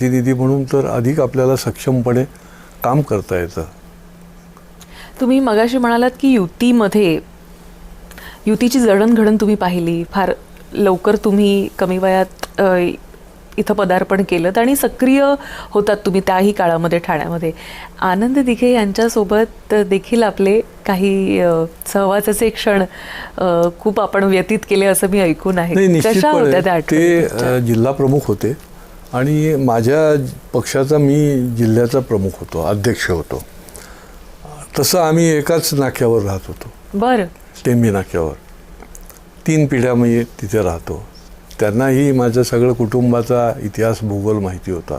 प्रतिनिधी म्हणून तर अधिक आपल्याला सक्षमपणे काम करता येतं. तुम्ही मगाशी म्हणालात की युतीची जडणघडण तुम्ही पाहिली, फार लवकर तुम्ही कमी वयात इथं पदार्पण केलं आणि सक्रिय होतात तुम्ही त्याही काळामध्ये ठाण्यामध्ये. आनंद दिघे यांच्यासोबत देखील आपले काही सहवासाचे क्षण खूप आपण व्यतीत केले असं मी ऐकून आहे. कशा होत्या त्या आठवणी? ते जिल्हा प्रमुख होते आणि माझ्या पक्षाचा मी जिल्ह्याचा प्रमुख होतो, अध्यक्ष होतो. तसं आम्ही एकाच नाक्यावर राहत होतो. बरं. टेंबी नाक्यावर 3 पिढ्या मी तिथे राहतो. त्यांनाही माझं सगळं कुटुंबाचा इतिहास भूगोल माहिती होता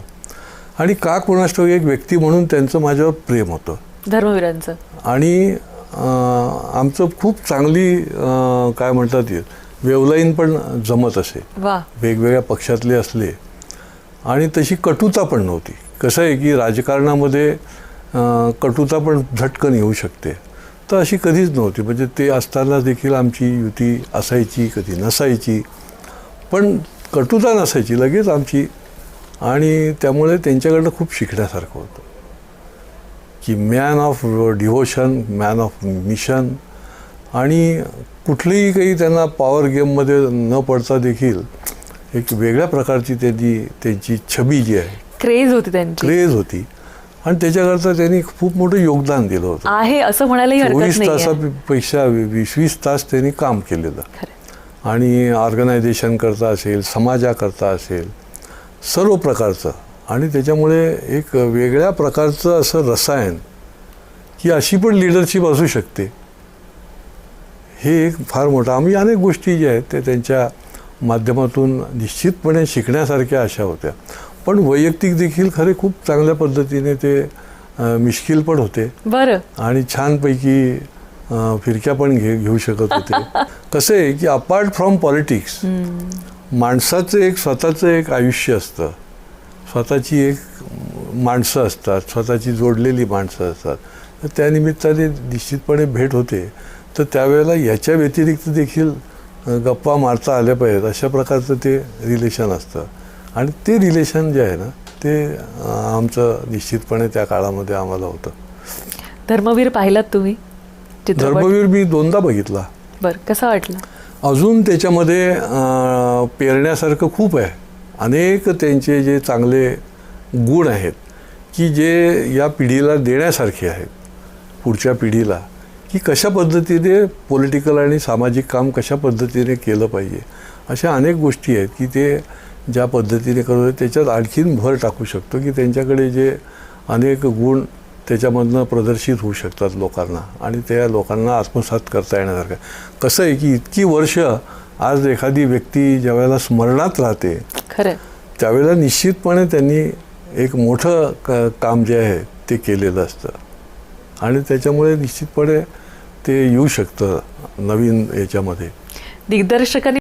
आणि का कोणास ठाऊक एक व्यक्ती म्हणून त्यांचं माझ्यावर प्रेम होतं, धर्मवीरांचं. आणि आमचं खूप चांगली काय म्हणतात वेवलाईन पण जमत असे. वा. वेगवेगळ्या पक्षातले असले आणि तशी कटुता पण नव्हती. कसं आहे की राजकारणामध्ये कटुता पण झटकन येऊ शकते, तर अशी कधीच नव्हती. म्हणजे ते असताना देखील आमची युती असायची, कधी नसायची, पण कटुता नसायची लगेच आमची. आणि त्यामुळे त्यांच्याकडनं खूप शिकण्यासारखं होतं की man of devotion, man of mission, आणि कुठलीही काही त्यांना पॉवर गेममध्ये न पडता देखील एक वेगळ्या प्रकारची त्यांची छबी जी आहे, क्रेज होती त्यांची. क्रेज होती आणि त्याच्याकरता त्यांनी खूप मोठं योगदान दिलं होतं. आहे असं म्हणायलाही हरकत नाही. 24 तासापेक्षा 20 तास त्यांनी काम केलेलं, आणि ऑर्गनायझेशन करता असेल, समाजाकरता असेल, सर्व प्रकारचं. आणि त्याच्यामुळे एक वेगळ्या प्रकारचं असं रसायन की अशी पण लिडरशिप असू शकते, हे एक फार मोठं. आम्ही अनेक गोष्टी ज्या आहेत ते त्यांच्या माध्यमातून निश्चितपणे शिकण्यासारख्या अशा होत्या. पण वैयक्तिक देखील खरे खूप चांगल्या पद्धतीने ते मिश्किल पण होते. बरं. आणि छानपैकी फिरक्या पण घेऊ शकत होते. कसं आहे की अपार्ट फ्रॉम पॉलिटिक्स माणसाचं एक स्वतःचं एक आयुष्य असतं, स्वतःची एक माणसं असतात, स्वतःची जोडलेली माणसं असतात. तर त्यानिमित्ताने निश्चितपणे भेट होते. तर त्यावेळेला याच्या व्यतिरिक्त देखील गप्पा मारता आल्या पाहिजेत अशा प्रकारचं ते रिलेशन असतं. आणि ते रिलेशन जे आहे ना, ते आमचं निश्चितपणे त्या काळामध्ये आम्हाला होतं. धर्मवीर पाहिलात तुम्ही? धर्मवीर मी 2दा बघितला. बरं. कसा वाटला? अजून त्याच्यामध्ये पेरण्यासारखं खूप आहे. अनेक त्यांचे जे चांगले गुण आहेत की जे या पिढीला देण्यासारखे आहेत, पुढच्या पिढीला, की कशा पद्धतीने पॉलिटिकल आणि सामाजिक काम कशा पद्धतीने केलं पाहिजे. अशा अनेक गोष्टी आहेत की ते ज्या पद्धतीने करत त्याच्यात आणखीन भर टाकू शकतो की त्यांच्याकडे जे अनेक गुण त्याच्यामधनं प्रदर्शित होऊ शकतात लोकांना, आणि त्या लोकांना आत्मसात करता येण्यासारखं. कसं आहे की इतकी वर्ष आज एखादी व्यक्ती ज्यावेळेला स्मरणात राहते, खरं, त्यावेळेला निश्चितपणे त्यांनी एक मोठं काम जे आहे ते केलेलं असतं, आणि त्याच्यामुळे निश्चितपणे ते येऊ शकतं नवीन याच्यामध्ये. दिग्दर्शकांनी